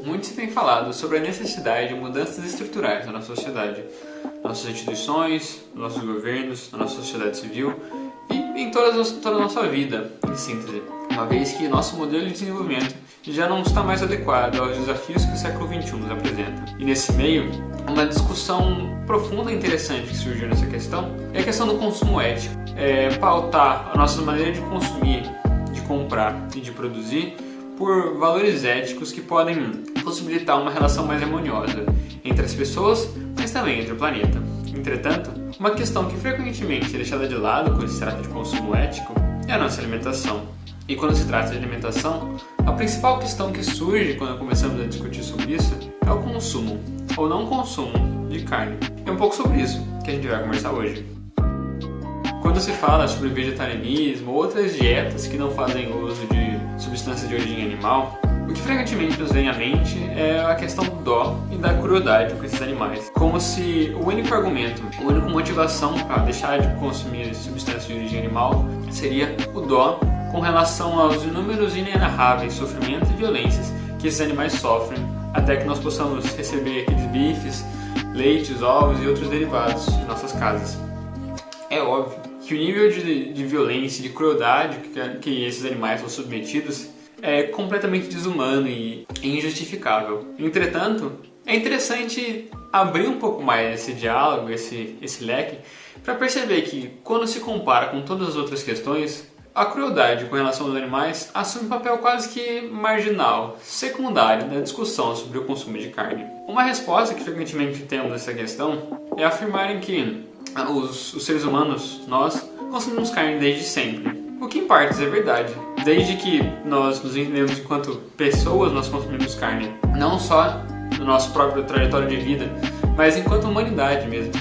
muito se tem falado sobre a necessidade de mudanças estruturais na nossa sociedade, nossas instituições, nossos governos, na nossa sociedade civil e em toda a nossa vida, em síntese, uma vez que nosso modelo de desenvolvimento já não está mais adequado aos desafios que o século XXI nos apresenta. E nesse meio, uma discussão profunda e interessante que surgiu nessa questão é a questão do consumo ético. Pautar a nossa maneira de consumir, de comprar e de produzir por valores éticos que podem possibilitar uma relação mais harmoniosa entre as pessoas, mas também entre o planeta. Entretanto, uma questão que frequentemente é deixada de lado quando se trata de consumo ético é a nossa alimentação. E quando se trata de alimentação, a principal questão que surge quando começamos a discutir sobre isso é o consumo, ou não consumo, de carne. É um pouco sobre isso que a gente vai conversar hoje. Quando se fala sobre vegetarianismo ou outras dietas que não fazem uso de substâncias de origem animal, o que frequentemente nos vem à mente é a questão do dó e da crueldade com esses animais. Como se o único argumento, a única motivação para deixar de consumir substâncias de origem animal seria o dó com relação aos inúmeros e inenarráveis sofrimentos e violências que esses animais sofrem até que nós possamos receber aqueles bifes, leites, ovos e outros derivados em nossas casas. É óbvio que o nível de violência e de crueldade que esses animais são submetidos é completamente desumano e injustificável. Entretanto, é interessante abrir um pouco mais esse diálogo, esse leque, para perceber que, quando se compara com todas as outras questões, a crueldade com relação aos animais assume um papel quase que marginal, secundário na discussão sobre o consumo de carne. Uma resposta que frequentemente temos nessa questão é afirmarem que os seres humanos, nós, consumimos carne desde sempre. O que em partes é verdade. Desde que nós nos entendemos enquanto pessoas, nós consumimos carne. Não só no nosso próprio trajetório de vida, mas enquanto humanidade mesmo.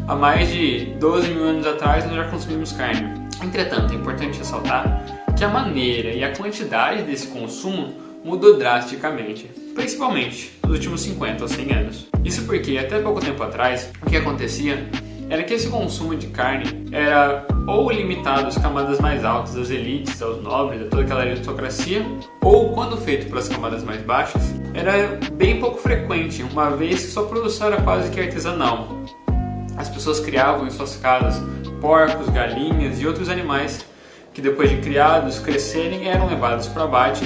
Há mais de 12 mil anos atrás nós já consumimos carne. Entretanto, é importante ressaltar que a maneira e a quantidade desse consumo mudou drasticamente, principalmente nos últimos 50 ou 100 anos. Isso porque, até pouco tempo atrás, o que acontecia era que esse consumo de carne era ou limitado às camadas mais altas, às elites, aos nobres, a toda aquela aristocracia, ou, quando feito pelas camadas mais baixas, era bem pouco frequente, uma vez que sua produção era quase que artesanal. As pessoas criavam em suas casas porcos, galinhas e outros animais que, depois de criados, crescerem, eram levados para abate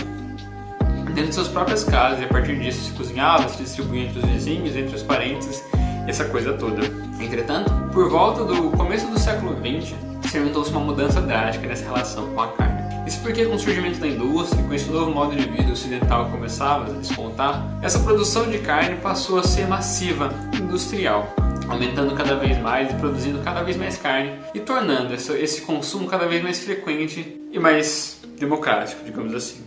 dentro de suas próprias casas, e a partir disso se cozinhava, se distribuía entre os vizinhos, entre os parentes, essa coisa toda. Entretanto, por volta do começo do século XX, experimentou-se uma mudança drástica nessa relação com a carne. Isso porque, com o surgimento da indústria, com esse novo modo de vida ocidental que começava a despontar, essa produção de carne passou a ser massiva, industrial, aumentando cada vez mais e produzindo cada vez mais carne e tornando esse consumo cada vez mais frequente e mais democrático, digamos assim.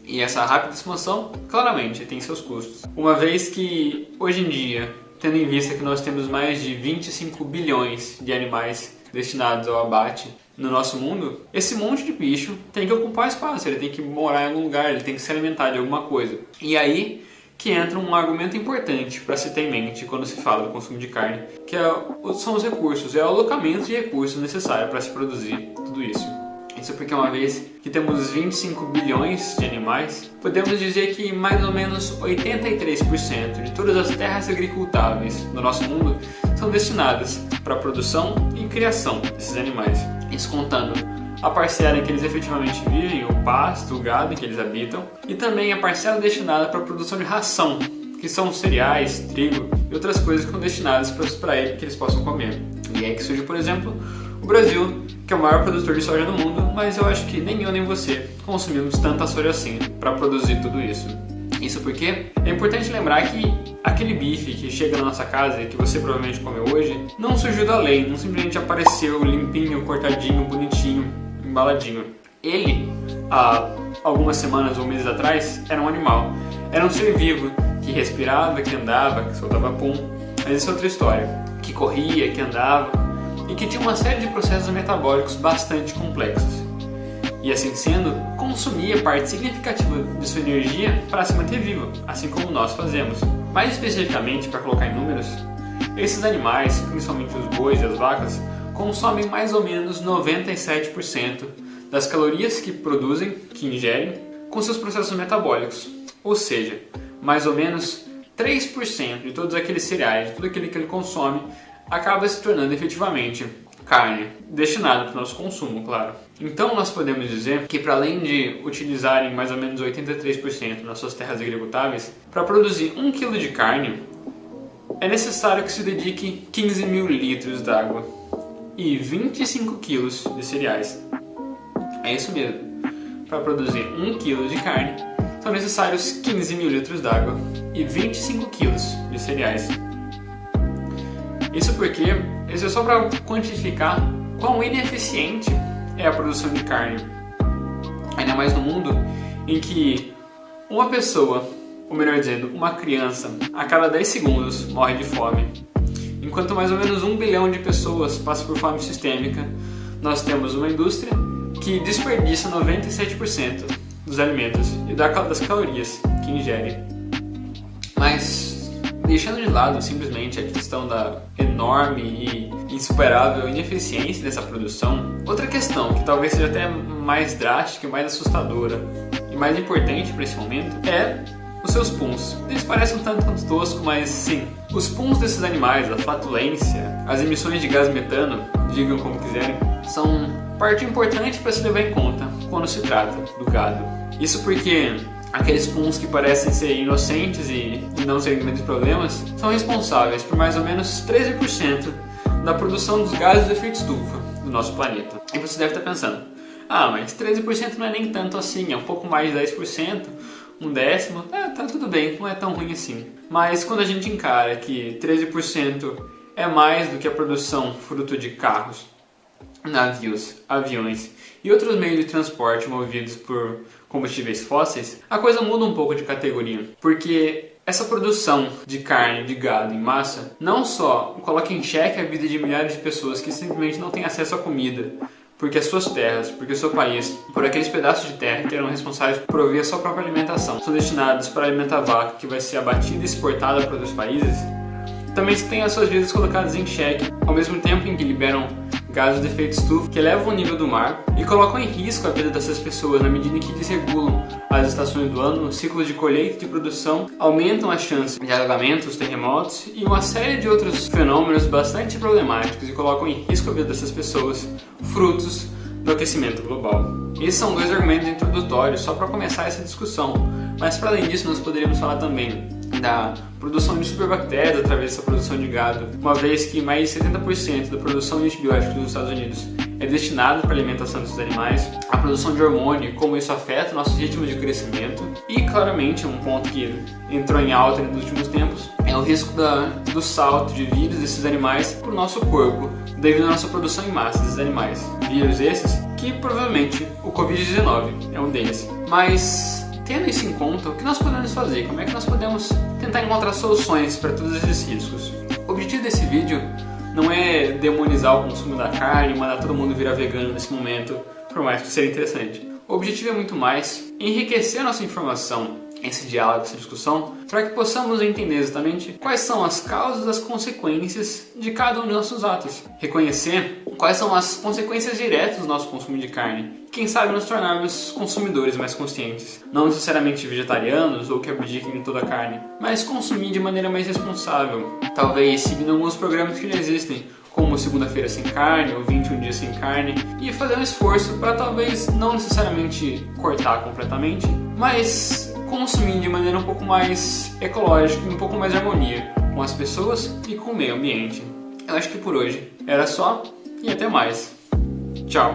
E essa rápida expansão, claramente, tem seus custos. Uma vez que, hoje em dia, tendo em vista que nós temos mais de 25 bilhões de animais destinados ao abate no nosso mundo, esse monte de bicho tem que ocupar espaço, ele tem que morar em algum lugar, ele tem que se alimentar de alguma coisa. E aí que entra um argumento importante para se ter em mente quando se fala do consumo de carne, que são os recursos, é o alocamento de recursos necessário para se produzir tudo isso. Isso porque, uma vez que temos 25 bilhões de animais, podemos dizer que mais ou menos 83% de todas as terras agricultáveis do nosso mundo são destinadas para a produção e criação desses animais. Isso contando a parcela em que eles efetivamente vivem, o pasto, o gado em que eles habitam, e também a parcela destinada para a produção de ração, que são cereais, trigo e outras coisas que são destinadas para eles que eles possam comer. E é que surge, por exemplo, o Brasil, que é o maior produtor de soja do mundo, mas eu acho que nem eu nem você consumimos tanta soja assim para produzir tudo isso. Isso porque é importante lembrar que aquele bife que chega na nossa casa e que você provavelmente comeu hoje não surgiu da lei, não simplesmente apareceu limpinho, cortadinho, bonitinho, embaladinho. Ele, há algumas semanas ou meses atrás, era um animal. Era um ser vivo que respirava, que andava, que soltava pum, mas isso é outra história. Que corria, que andava e que tinha uma série de processos metabólicos bastante complexos. E assim sendo, consumia parte significativa de sua energia para se manter vivo, assim como nós fazemos. Mais especificamente, para colocar em números, esses animais, principalmente os bois e as vacas, consomem mais ou menos 97% das calorias que produzem, que ingerem, com seus processos metabólicos. Ou seja, mais ou menos 3% de todos aqueles cereais, de tudo aquilo que ele consome, acaba se tornando efetivamente carne, destinada para o nosso consumo, claro. Então nós podemos dizer que, para além de utilizarem mais ou menos 83% nas suas terras agricultáveis, para produzir 1 kg de carne, é necessário que se dedique 15 mil litros d'água e 25 kg de cereais. É isso mesmo. Para produzir 1 kg de carne, são necessários 15 mil litros d'água e 25 kg de cereais. Isso é só para quantificar quão ineficiente é a produção de carne. Ainda mais no mundo em que uma pessoa, ou melhor dizendo, uma criança, a cada 10 segundos morre de fome. Enquanto mais ou menos 1 bilhão de pessoas passam por fome sistêmica, nós temos uma indústria que desperdiça 97% dos alimentos e das calorias que ingere. Mas, deixando de lado simplesmente a questão da enorme e insuperável ineficiência dessa produção, outra questão que talvez seja até mais drástica e mais assustadora e mais importante para esse momento é os seus puns. Eles parecem um tanto quanto tosco, mas sim, os puns desses animais, a flatulência, as emissões de gás metano, digam como quiserem, são parte importante para se levar em conta quando se trata do gado. Isso porque aqueles puns que parecem ser inocentes e não serem grandes problemas são responsáveis por mais ou menos 13% da produção dos gases de efeito estufa do nosso planeta. E você deve estar pensando, mas 13% não é nem tanto assim, é um pouco mais de 10%, um décimo, tá tudo bem, não é tão ruim assim. Mas quando a gente encara que 13% é mais do que a produção fruto de carros, navios, aviões e outros meios de transporte movidos por combustíveis fósseis, a coisa muda um pouco de categoria, porque essa produção de carne, de gado em massa, não só coloca em xeque a vida de milhares de pessoas que simplesmente não têm acesso à comida, porque as suas terras, porque o seu país, por aqueles pedaços de terra que eram responsáveis por prover a sua própria alimentação, são destinados para alimentar a vaca que vai ser abatida e exportada para outros países, também se tem as suas vidas colocadas em xeque, ao mesmo tempo em que liberam gases de efeito estufa que elevam o nível do mar e colocam em risco a vida dessas pessoas na medida em que desregulam as estações do ano, ciclos de colheita e de produção, aumentam as chances de alagamentos, terremotos e uma série de outros fenômenos bastante problemáticos e colocam em risco a vida dessas pessoas, frutos do aquecimento global. Esses são 2 argumentos introdutórios só para começar essa discussão, mas para além disso nós poderíamos falar também da produção de superbactérias através dessa produção de gado, uma vez que mais de 70% da produção de antibióticos nos Estados Unidos é destinado para a alimentação desses animais, a produção de hormônio, como isso afeta nossos ritmos de crescimento, e claramente um ponto que entrou em alta nos últimos tempos é o risco do salto de vírus desses animais para o nosso corpo, devido à nossa produção em massa desses animais. Vírus esses que provavelmente o Covid-19 é um deles. Mas, tendo isso em conta, o que nós podemos fazer? Como é que nós podemos tentar encontrar soluções para todos esses riscos? O objetivo desse vídeo não é demonizar o consumo da carne, mandar todo mundo virar vegano nesse momento, por mais que seja interessante. O objetivo é muito mais enriquecer a nossa informação, esse diálogo, essa discussão, para que possamos entender exatamente quais são as causas e as consequências de cada um dos nossos atos. Reconhecer quais são as consequências diretas do nosso consumo de carne. Quem sabe nos tornarmos consumidores mais conscientes. Não necessariamente vegetarianos ou que abdiquem de toda a carne, mas consumir de maneira mais responsável. Talvez seguindo alguns programas que já existem, como Segunda-feira Sem Carne ou 21 Dias Sem Carne, e fazer um esforço para talvez não necessariamente cortar completamente, mas consumir de maneira um pouco mais ecológica e um pouco mais de harmonia com as pessoas e com o meio ambiente. Eu acho que por hoje era só e até mais. Tchau!